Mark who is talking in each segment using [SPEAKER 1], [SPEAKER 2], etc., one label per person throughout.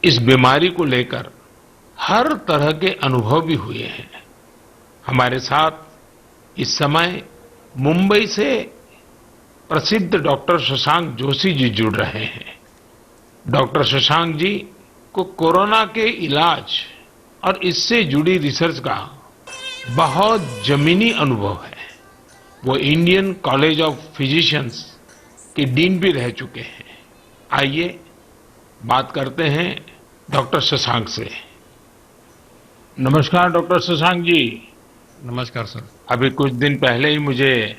[SPEAKER 1] इस बीमारी को लेकर हर तरह के अनुभव भी हुए हैं। हमारे साथ इस समय मुंबई से प्रसिद्ध डॉक्टर शशांक जोशी जी जुड़ रहे हैं। डॉक्टर शशांक जी को कोरोना के इलाज और इससे जुड़ी रिसर्च का बहुत जमीनी अनुभव है। वो इंडियन कॉलेज ऑफ फिजिशियंस के डीन भी रह चुके हैं। आइए बात करते हैं डॉक्टर शशांक से। नमस्कार डॉक्टर शशांक जी।
[SPEAKER 2] नमस्कार सर।
[SPEAKER 1] अभी कुछ दिन पहले ही मुझे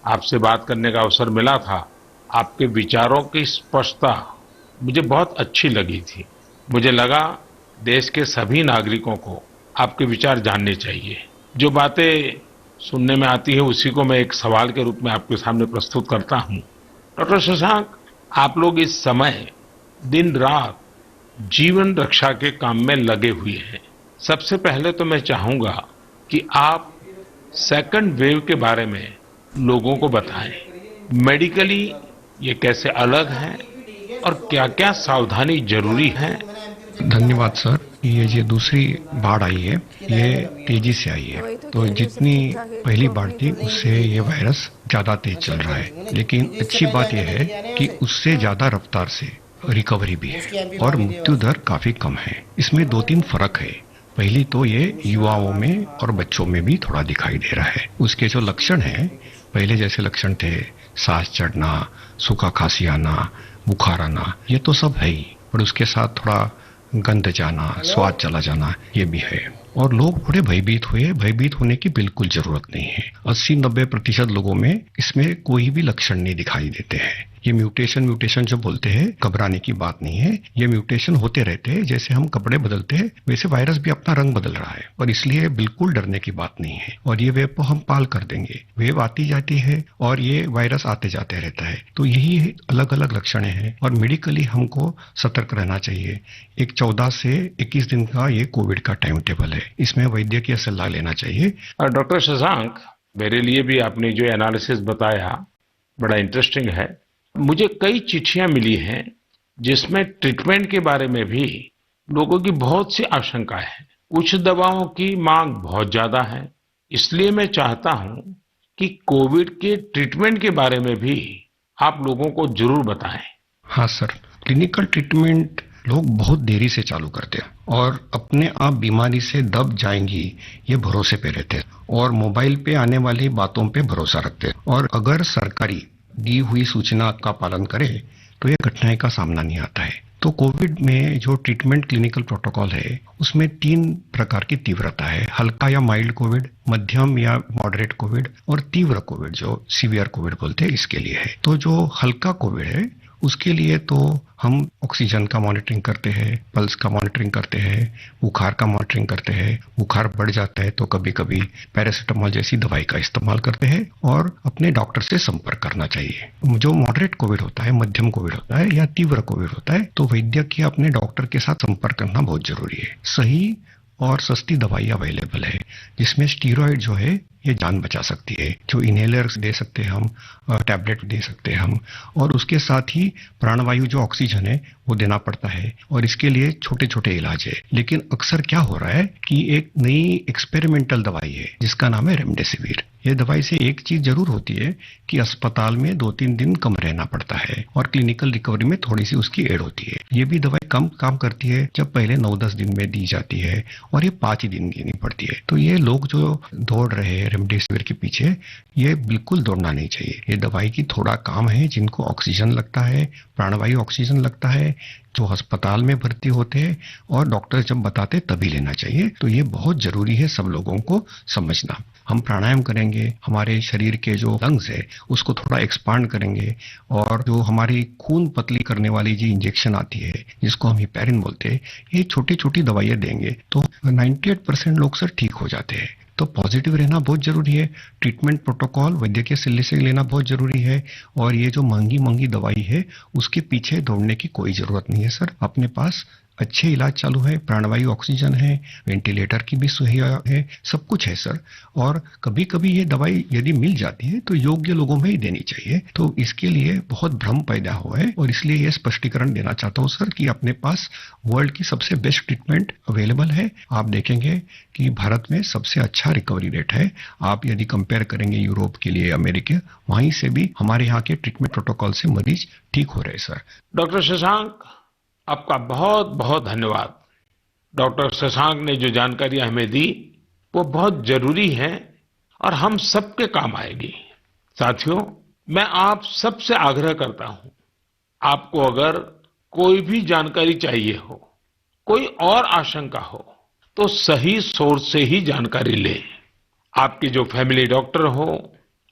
[SPEAKER 1] आपसे बात करने का अवसर मिला था। आपके विचारों की स्पष्टता मुझे बहुत अच्छी लगी थी। मुझे लगा देश के सभी नागरिकों को आपके विचार जानने चाहिए। जो बातें सुनने में आती है उसी को मैं एक सवाल के रूप में आपके सामने प्रस्तुत करता हूं। डॉक्टर शशांक, आप लोग इस समय दिन रात जीवन रक्षा के काम में लगे हुए हैं। सबसे पहले तो मैं चाहूंगा कि आप सेकंड वेव के बारे में लोगों को बताएं। मेडिकली ये कैसे अलग है और क्या-क्या सावधानी जरूरी है।
[SPEAKER 2] धन्यवाद सर। ये जो दूसरी बाढ़ आई है ये तेजी से आई है, तो जितनी पहली बाढ़ थी उससे ये वायरस ज्यादा तेज चल रहा है। लेकिन अच्छी बात यह है कि उससे ज्यादा रफ्तार से रिकवरी भी है और मृत्यु दर काफी कम है। इसमें दो तीन फर्क है। पहली तो ये युवाओं में और बच्चों में भी थोड़ा दिखाई दे रहा है। उसके जो लक्षण हैं, पहले जैसे लक्षण थे, सांस चढ़ना, सूखा खांसी आना, बुखार आना, ये तो सब है ही, और उसके साथ थोड़ा गंध जाना, स्वाद चला जाना, ये भी है। और लोग बड़े भयभीत हुए। भयभीत होने की बिल्कुल जरूरत नहीं है। 80-90% लोगों में इसमें कोई भी लक्षण नहीं दिखाई देते हैं। ये म्यूटेशन जो बोलते हैं, घबराने की बात नहीं है। ये म्यूटेशन होते रहते हैं। जैसे हम कपड़े बदलते हैं वैसे वायरस भी अपना रंग बदल रहा है, और इसलिए बिल्कुल डरने की बात नहीं है। और ये वेव को हम पाल कर देंगे। वेव आती जाती है और ये वायरस आते जाते रहता है। तो यही अलग अलग लक्षण हैं और मेडिकली हमको सतर्क रहना चाहिए। एक 14 से 21 दिन का ये कोविड का टाइम टेबल है। इसमें वैद्यकीय सलाह लेना चाहिए।
[SPEAKER 1] डॉक्टर शशांक, मेरे लिए भी आपने जो एनालिसिस बताया बड़ा इंटरेस्टिंग है। मुझे कई चिट्ठियां मिली हैं जिसमें ट्रीटमेंट के बारे में भी लोगों की बहुत सी आशंकाएं हैं। कुछ दवाओं की मांग बहुत ज्यादा है। इसलिए मैं चाहता हूं कि कोविड के ट्रीटमेंट के बारे में भी आप लोगों को जरूर बताएं।
[SPEAKER 2] हाँ सर, क्लिनिकल ट्रीटमेंट लोग बहुत देरी से चालू करते हैं और अपने आप बीमारी से दब जाएंगी ये भरोसे पे रहते हैं और मोबाइल पे आने वाली बातों पे भरोसा रखते हैं। और अगर सरकारी दी हुई सूचना का पालन करे तो ये घटनाएं का सामना नहीं आता है। तो कोविड में जो ट्रीटमेंट क्लिनिकल प्रोटोकॉल है उसमें 3 प्रकार की तीव्रता है। हल्का या माइल्ड कोविड, मध्यम या मॉडरेट कोविड और तीव्र कोविड जो सीवियर कोविड बोलते हैं, इसके लिए है। तो जो हल्का कोविड है उसके लिए तो हम ऑक्सीजन का मॉनिटरिंग करते हैं, पल्स का मॉनिटरिंग करते हैं, बुखार का मॉनिटरिंग करते हैं। बुखार बढ़ जाता है तो कभी कभी पैरासीटामोल जैसी दवाई का इस्तेमाल करते हैं और अपने डॉक्टर से संपर्क करना चाहिए। जो मॉडरेट कोविड होता है, मध्यम कोविड होता है या तीव्र कोविड होता है तो वैद्यकीय अपने डॉक्टर के साथ संपर्क करना बहुत जरूरी है। सही और सस्ती दवाई अवेलेबल है जिसमें स्टीरॉइड जो है ये जान बचा सकती है। जो इनहेलर दे सकते हैं हम, टैबलेट दे सकते हैं हम, और उसके साथ ही प्राणवायु जो ऑक्सीजन है वो देना पड़ता है और इसके लिए छोटे छोटे इलाज है। लेकिन अक्सर क्या हो रहा है कि एक नई एक्सपेरिमेंटल दवाई है जिसका नाम है रेमडेसिविर। ये दवाई से एक चीज जरूर होती है कि अस्पताल में 2-3 दिन कम रहना पड़ता है और क्लिनिकल रिकवरी में थोड़ी सी उसकी एड होती है। ये भी दवाई कम काम करती है जब पहले 9-10 दिन में दी जाती है और ये 5 ही दिन देनी पड़ती है। तो ये लोग जो दौड़ रहे हैं रेमडेसिविर के पीछे, ये बिल्कुल दौड़ना नहीं चाहिए। ये दवाई की थोड़ा काम है। जिनको ऑक्सीजन लगता है, प्राणवायु ऑक्सीजन लगता है, जो अस्पताल में भर्ती होते हैं और डॉक्टर जब बताते तभी लेना चाहिए। तो ये बहुत जरूरी है सब लोगों को समझना। हम प्राणायाम करेंगे, हमारे शरीर के जो लंग्स है उसको थोड़ा एक्सपांड करेंगे और जो हमारी खून पतली करने वाली जो इंजेक्शन आती है जिसको हम हिपैरिन बोलते हैं, ये छोटी छोटी दवाइयां देंगे तो 98% लोग सर ठीक हो जाते हैं। तो पॉजिटिव रहना बहुत जरूरी है। ट्रीटमेंट प्रोटोकॉल वैद्यकीय सलाह से लेना बहुत जरूरी है और ये जो महंगी महंगी दवाई है उसके पीछे दौड़ने की कोई जरूरत नहीं है सर। अपने पास अच्छे इलाज चालू है, प्राणवायु ऑक्सीजन है, वेंटिलेटर की भी सुविधा है, सब कुछ है सर। और कभी कभी ये दवाई यदि मिल जाती है तो योग्य लोगों में ही देनी चाहिए। तो इसके लिए बहुत भ्रम पैदा हुआ है और इसलिए ये स्पष्टीकरण देना चाहता हूँ सर कि अपने पास वर्ल्ड की सबसे बेस्ट ट्रीटमेंट अवेलेबल है। आप देखेंगे कि भारत में सबसे अच्छा रिकवरी रेट है। आप यदि कंपेयर करेंगे यूरोप के लिए, अमेरिका, वहीं से भी हमारे यहाँ के ट्रीटमेंट प्रोटोकॉल से मरीज ठीक हो रहे हैं सर।
[SPEAKER 1] डॉक्टर शशांक, आपका बहुत बहुत धन्यवाद। डॉक्टर शशांक ने जो जानकारियां हमें दी वो बहुत जरूरी है और हम सबके काम आएगी। साथियों, मैं आप सबसे आग्रह करता हूं, आपको अगर कोई भी जानकारी चाहिए हो, कोई और आशंका हो, तो सही सोर्स से ही जानकारी लें। आपके जो फैमिली डॉक्टर हो,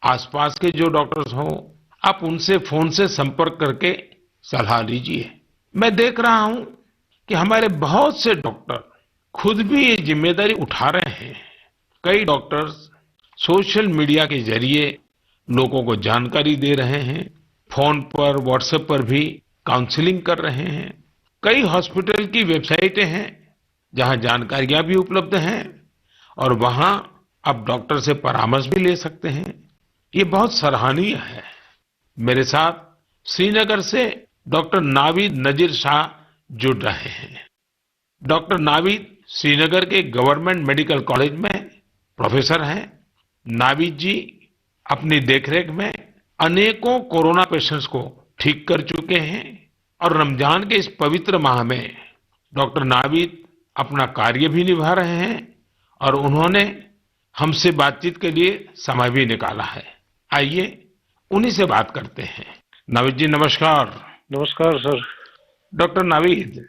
[SPEAKER 1] आसपास के जो डॉक्टर्स हो, आप उनसे फोन से संपर्क करके सलाह लीजिए। मैं देख रहा हूं कि हमारे बहुत से डॉक्टर खुद भी ये जिम्मेदारी उठा रहे हैं। कई डॉक्टर्स सोशल मीडिया के जरिए लोगों को जानकारी दे रहे हैं, फोन पर, व्हाट्सएप पर भी काउंसलिंग कर रहे हैं। कई हॉस्पिटल की वेबसाइटें हैं जहां जानकारियां भी उपलब्ध हैं और वहां आप डॉक्टर से परामर्श भी ले सकते हैं। ये बहुत सराहनीय है। मेरे साथ श्रीनगर से डॉक्टर नावीद नजीर शाह जुड़ रहे हैं। डॉक्टर नावीद श्रीनगर के गवर्नमेंट मेडिकल कॉलेज में प्रोफेसर हैं। नावीद जी अपनी देखरेख में अनेकों कोरोना पेशेंट्स को ठीक कर चुके हैं और रमजान के इस पवित्र माह में डॉक्टर नावीद अपना कार्य भी निभा रहे हैं और उन्होंने हमसे बातचीत के लिए समय भी निकाला है। आइए उन्हीं से बात करते हैं। नावीद जी, नमस्कार।
[SPEAKER 3] नमस्कार सर।
[SPEAKER 1] डॉक्टर नावीद,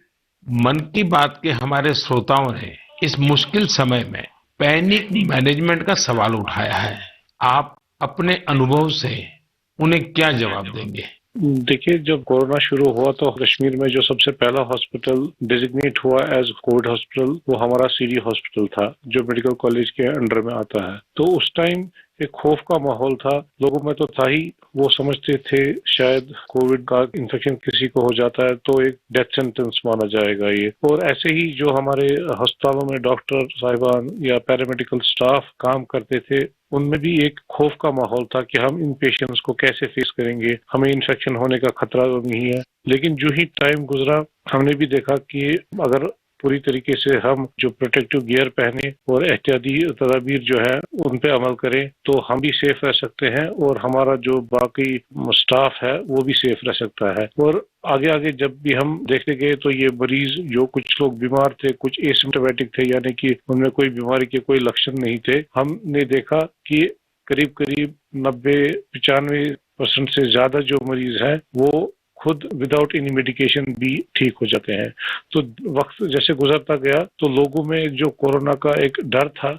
[SPEAKER 1] मन की बात के हमारे श्रोताओं ने इस मुश्किल समय में पैनिक मैनेजमेंट का सवाल उठाया है। आप अपने अनुभव से उन्हें क्या जवाब देंगे?
[SPEAKER 3] देखिए, जब कोरोना शुरू हुआ तो कश्मीर में जो सबसे पहला हॉस्पिटल डिजिग्नेट हुआ एज कोविड हॉस्पिटल वो हमारा सीरी हॉस्पिटल था, जो मेडिकल कॉलेज के अंडर में आता है। तो उस टाइम एक खौफ का माहौल था, लोगों में तो था ही। वो समझते थे शायद कोविड का इन्फेक्शन किसी को हो जाता है तो एक डेथ सेंटेंस माना जाएगा ये। और ऐसे ही जो हमारे अस्पतालों में डॉक्टर साहिबान या पैरामेडिकल स्टाफ काम करते थे, उनमें भी एक खौफ का माहौल था कि हम इन पेशेंट्स को कैसे फेस करेंगे, हमें इन्फेक्शन होने का खतरा तो नहीं है। लेकिन जो ही टाइम गुजरा, हमने भी देखा कि अगर पूरी तरीके से हम जो प्रोटेक्टिव गियर पहने और एहतियाती तदाबीर जो है उन पे अमल करें तो हम भी सेफ रह सकते हैं और हमारा जो बाकी स्टाफ है वो भी सेफ रह सकता है। और आगे आगे जब भी हम देखते गए तो ये मरीज, जो कुछ लोग बीमार थे, कुछ एसिम्प्टोमेटिक थे, यानी कि उनमें कोई बीमारी के कोई लक्षण नहीं थे, हमने देखा कि करीब करीब 90-95% से ज्यादा जो मरीज हैं वो खुद विदाउट एनी मेडिकेशन भी ठीक हो जाते हैं। तो वक्त जैसे गुजरता गया तो लोगों में जो कोरोना का एक डर था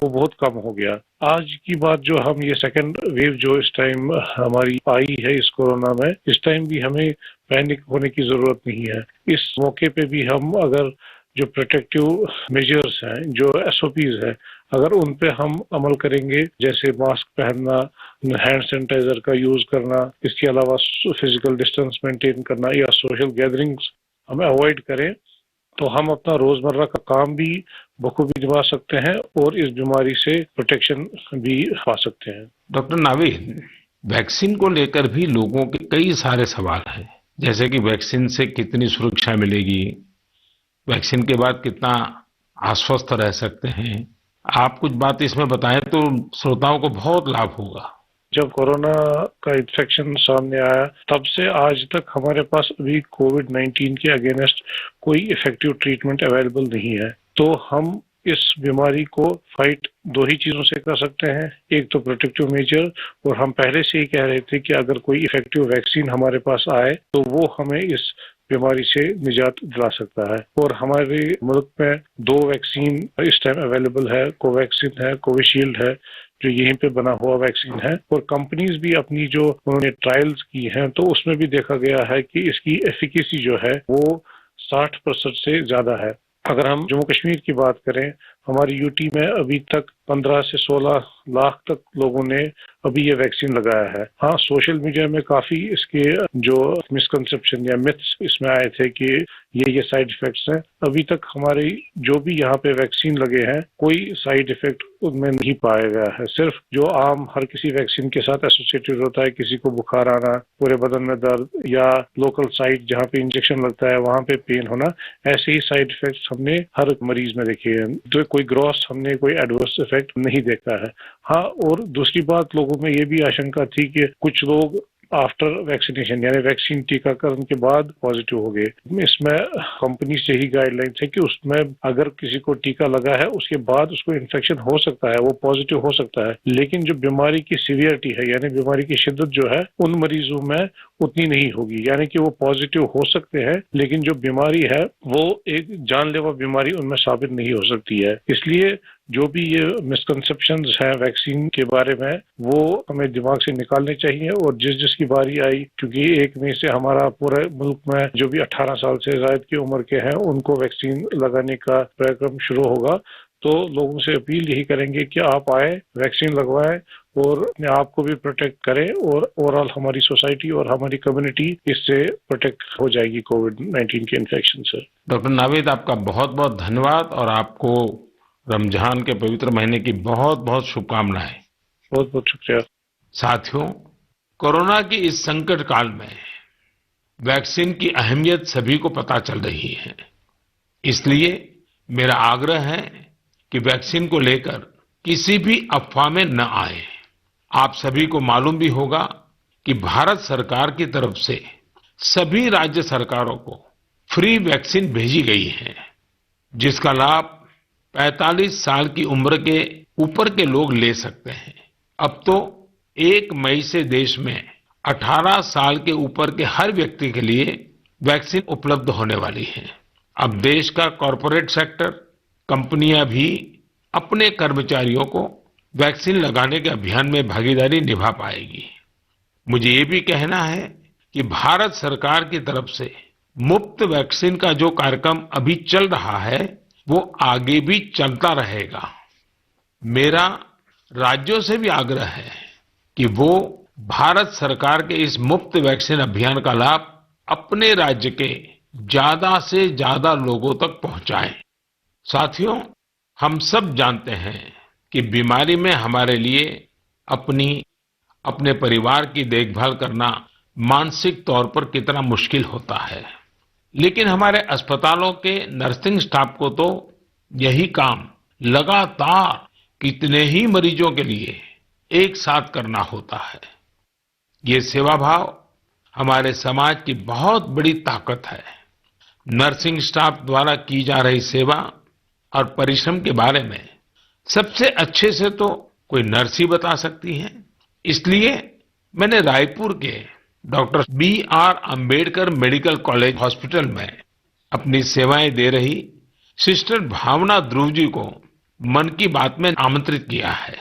[SPEAKER 3] वो बहुत कम हो गया। आज की बात जो हम ये सेकंड वेव जो इस टाइम हमारी आई है इस कोरोना में, इस टाइम भी हमें पैनिक होने की जरूरत नहीं है। इस मौके पे भी हम अगर जो प्रोटेक्टिव मेजर्स हैं, जो SOPs है, अगर उन पे हम अमल करेंगे, जैसे मास्क पहनना, हैंड सैनिटाइजर का यूज करना, इसके अलावा फिजिकल डिस्टेंस मेंटेन करना या सोशल गैदरिंग्स हम अवॉइड करें, तो हम अपना रोजमर्रा का काम भी बखूबी निभा सकते हैं और इस बीमारी से प्रोटेक्शन भी पा सकते हैं।
[SPEAKER 1] डॉक्टर नावीद, वैक्सीन को लेकर भी लोगों के कई सारे सवाल हैं, जैसे कि वैक्सीन से कितनी सुरक्षा मिलेगी, वैक्सीन के बाद कितना आश्वस्त रह सकते हैं। आप कुछ बात इसमें बताएं तो श्रोताओं को बहुत लाभ होगा।
[SPEAKER 3] जब कोरोना का इन्फेक्शन सामने आया तब से आज तक हमारे पास अभी कोविड-19 के अगेंस्ट कोई इफेक्टिव ट्रीटमेंट अवेलेबल नहीं है। तो हम इस बीमारी को फाइट दो ही चीजों से कर सकते हैं, एक तो प्रोटेक्टिव मेजर, और हम पहले से ही कह रहे थे कि अगर कोई इफेक्टिव वैक्सीन हमारे पास आए तो वो हमें इस बीमारी से निजात दिला सकता है। और हमारे मुल्क में 2 वैक्सीन इस टाइम अवेलेबल है, कोवैक्सीन है, कोविशील्ड है, जो यहीं पे बना हुआ वैक्सीन है। और कंपनीज भी अपनी जो उन्होंने ट्रायल्स की हैं तो उसमें भी देखा गया है कि इसकी एफिकेसी जो है वो 60% से ज्यादा है। अगर हम जम्मू कश्मीर की बात करें, हमारी यूटी में अभी तक 15 से 16 लाख तक लोगों ने अभी ये वैक्सीन लगाया है। हाँ, सोशल मीडिया में काफी इसके जो मिसकंसेप्शन या मिथ्स इसमें आए थे कि ये साइड इफेक्ट्स हैं। अभी तक हमारी जो भी यहाँ पे वैक्सीन लगे हैं कोई साइड इफेक्ट उनमें नहीं पाया गया है। सिर्फ जो आम हर किसी वैक्सीन के साथ एसोसिएटेड होता है, किसी को बुखार आना, पूरे बदन में दर्द या लोकल साइट जहाँ पे इंजेक्शन लगता है वहाँ पे पेन होना, ऐसे ही साइड इफेक्ट्स हमने हर मरीज में देखे हैं। तो कोई ग्रॉस हमने कोई एडवर्स इफेक्ट नहीं देखा है। हाँ, और दूसरी बात, लोगों में ये भी आशंका थी कि कुछ लोग आफ्टर वैक्सीनेशन यानी वैक्सीन टीकाकरण के बाद पॉजिटिव हो गए। इसमें कंपनी से ही गाइडलाइन है कि उसमें अगर किसी को टीका लगा है उसके बाद उसको इन्फेक्शन हो सकता है, वो पॉजिटिव हो सकता है, लेकिन जो बीमारी की सीवियरिटी है यानी बीमारी की शिद्दत जो है उन मरीजों में उतनी नहीं होगी। यानी कि वो पॉजिटिव हो सकते हैं लेकिन जो बीमारी है वो एक जानलेवा बीमारी उनमें साबित नहीं हो सकती है। इसलिए जो भी ये मिसकंसेप्शंस हैं वैक्सीन के बारे में वो हमें दिमाग से निकालने चाहिए और जिसकी बारी आई, क्योंकि 1 मई से हमारा पूरे मुल्क में जो भी 18 साल से ज्यादा की उम्र के हैं उनको वैक्सीन लगाने का कार्यक्रम शुरू होगा। तो लोगों से अपील यही करेंगे कि आप आए, वैक्सीन लगवाएं और अपने आप को भी प्रोटेक्ट करें और ओवरऑल हमारी सोसाइटी और हमारी कम्युनिटी इससे प्रोटेक्ट हो जाएगी कोविड-19 के इन्फेक्शन से।
[SPEAKER 1] डॉक्टर नावीद, आपका बहुत बहुत धन्यवाद और आपको रमजान के पवित्र महीने की बहुत बहुत शुभकामनाएं।
[SPEAKER 3] बहुत बहुत शुक्रिया।
[SPEAKER 1] साथियों, कोरोना की इस संकट काल में वैक्सीन की अहमियत सभी को पता चल रही है। इसलिए मेरा आग्रह है कि वैक्सीन को लेकर किसी भी अफवाह में न आए। आप सभी को मालूम भी होगा कि भारत सरकार की तरफ से सभी राज्य सरकारों को फ्री वैक्सीन भेजी गई है, जिसका लाभ 45 साल की उम्र के ऊपर के लोग ले सकते हैं। अब तो 1 मई से देश में 18 साल के ऊपर के हर व्यक्ति के लिए वैक्सीन उपलब्ध होने वाली है। अब देश का कॉरपोरेट सेक्टर, कंपनियां भी अपने कर्मचारियों को वैक्सीन लगाने के अभियान में भागीदारी निभा पाएगी। मुझे ये भी कहना है कि भारत सरकार की तरफ से मुफ्त वैक्सीन का जो कार्यक्रम अभी चल रहा है वो आगे भी चलता रहेगा। मेरा राज्यों से भी आग्रह है कि वो भारत सरकार के इस मुफ्त वैक्सीन अभियान का लाभ अपने राज्य के ज्यादा से ज्यादा लोगों तक पहुंचाएं। साथियों, हम सब जानते हैं कि बीमारी में हमारे लिए अपने परिवार की देखभाल करना मानसिक तौर पर कितना मुश्किल होता है, लेकिन हमारे अस्पतालों के नर्सिंग स्टाफ को तो यही काम लगातार कितने ही मरीजों के लिए एक साथ करना होता है। ये सेवा भाव हमारे समाज की बहुत बड़ी ताकत है। नर्सिंग स्टाफ द्वारा की जा रही सेवा और परिश्रम के बारे में सबसे अच्छे से तो कोई नर्स ही बता सकती है। इसलिए मैंने रायपुर के doctor B.R. Ambedkar medical college hospital में अपनी सेवाएं दे रही सिस्टर भावना ध्रुव जी को मन की बात में आमंत्रित किया है।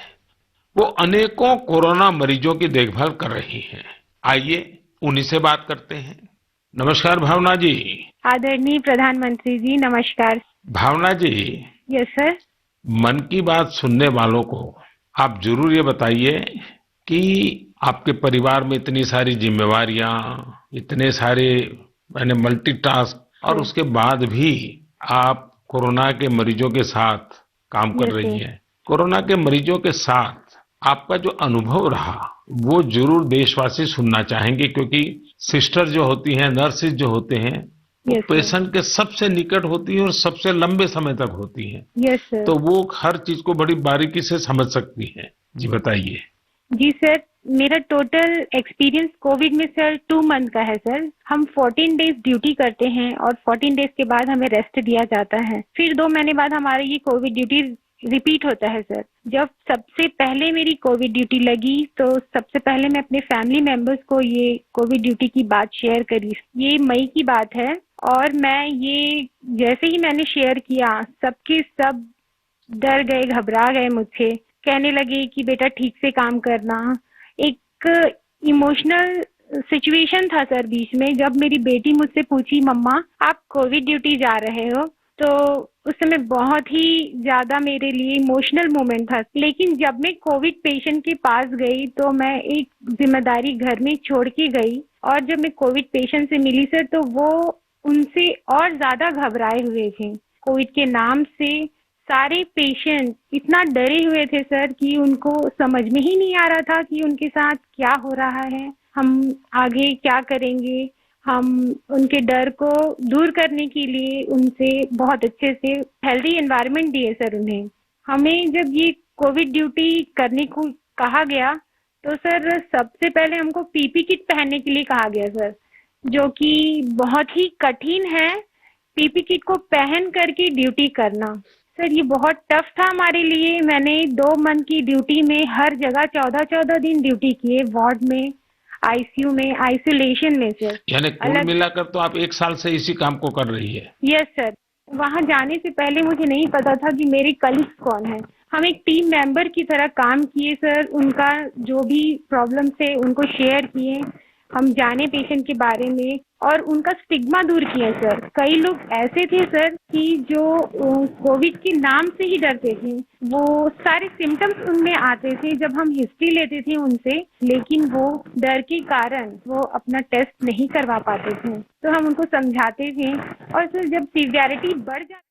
[SPEAKER 1] वो अनेकों कोरोना मरीजों की देखभाल कर रही हैं। आइए उन्हीं से बात करते हैं। नमस्कार भावना जी।
[SPEAKER 4] आदरणीय प्रधानमंत्री जी, नमस्कार।
[SPEAKER 1] भावना जी,
[SPEAKER 4] यस सर।
[SPEAKER 1] मन की बात सुनने वालों को आप जरूर ये बताइए कि आपके परिवार में इतनी सारी जिम्मेवारियां, इतने सारे मल्टीटास्क, और उसके बाद भी आप कोरोना के मरीजों के साथ काम कर रही हैं। कोरोना के मरीजों के साथ आपका जो अनुभव रहा वो जरूर देशवासी सुनना चाहेंगे, क्योंकि सिस्टर जो होती हैं, नर्सेज जो होते हैं, वो पेशेंट के सबसे निकट होती है और सबसे लंबे समय तक होती है।
[SPEAKER 4] Yes sir.
[SPEAKER 1] तो वो हर चीज को बड़ी बारीकी से समझ सकती है। जी बताइए।
[SPEAKER 4] जी सर, मेरा टोटल एक्सपीरियंस कोविड में सर 2 मंथ का है सर। हम 14 डेज ड्यूटी करते हैं और 14 डेज के बाद हमें रेस्ट दिया जाता है। फिर 2 महीने बाद हमारी ये कोविड ड्यूटी रिपीट होता है सर। जब सबसे पहले मेरी कोविड ड्यूटी लगी तो सबसे पहले मैं अपने फैमिली मेंबर्स को ये कोविड ड्यूटी की बात शेयर करी। ये मई की बात है और मैं ये जैसे ही मैंने शेयर किया, सबके सब डर गए, घबरा गए मुझसे। कहने लगे कि बेटा ठीक से काम करना। एक इमोशनल सिचुएशन था सर बीच में, जब मेरी बेटी मुझसे पूछी, मम्मा आप कोविड ड्यूटी जा रहे हो तो उस समय बहुत ही ज्यादा मेरे लिए इमोशनल मोमेंट था। लेकिन जब मैं कोविड पेशेंट के पास गई तो मैं एक जिम्मेदारी घर में छोड़ के गई, और जब मैं कोविड पेशेंट से मिली सर तो वो उनसे और ज्यादा घबराए हुए थे। कोविड के नाम से सारे पेशेंट इतना डरे हुए थे सर कि उनको समझ में ही नहीं आ रहा था कि उनके साथ क्या हो रहा है, हम आगे क्या करेंगे। हम उनके डर को दूर करने के लिए उनसे बहुत अच्छे से हेल्दी एनवायरनमेंट दिए सर उन्हें। हमें जब ये कोविड ड्यूटी करने को कहा गया तो सर सबसे पहले हमको पीपी किट पहनने के लिए कहा गया सर, जो कि बहुत ही कठिन है पीपी किट को पहन करके ड्यूटी करना। सर ये बहुत टफ था हमारे लिए। मैंने 2 मंथ की ड्यूटी में हर जगह 14-14 दिन ड्यूटी किए, वार्ड में, आईसीयू में, आइसोलेशन में सर।
[SPEAKER 1] यानी कुल मिलाकर तो आप 1 साल से इसी काम को कर रही है।
[SPEAKER 4] Yes sir. वहाँ जाने से पहले मुझे नहीं पता था कि मेरे कलीग्स कौन है। हम एक टीम मेंबर की तरह काम किए सर, उनका जो भी प्रॉब्लम थे उनको शेयर किए, हम जाने पेशेंट के बारे में और उनका स्टिग्मा दूर किया सर। कई लोग ऐसे थे सर कि जो कोविड के नाम से ही डरते थे, वो सारे सिम्टम्स उनमें आते थे जब हम हिस्ट्री लेते थे उनसे, लेकिन वो डर के कारण वो अपना टेस्ट नहीं करवा पाते थे। तो हम उनको समझाते थे और सर जब सीवियरिटी बढ़ जाती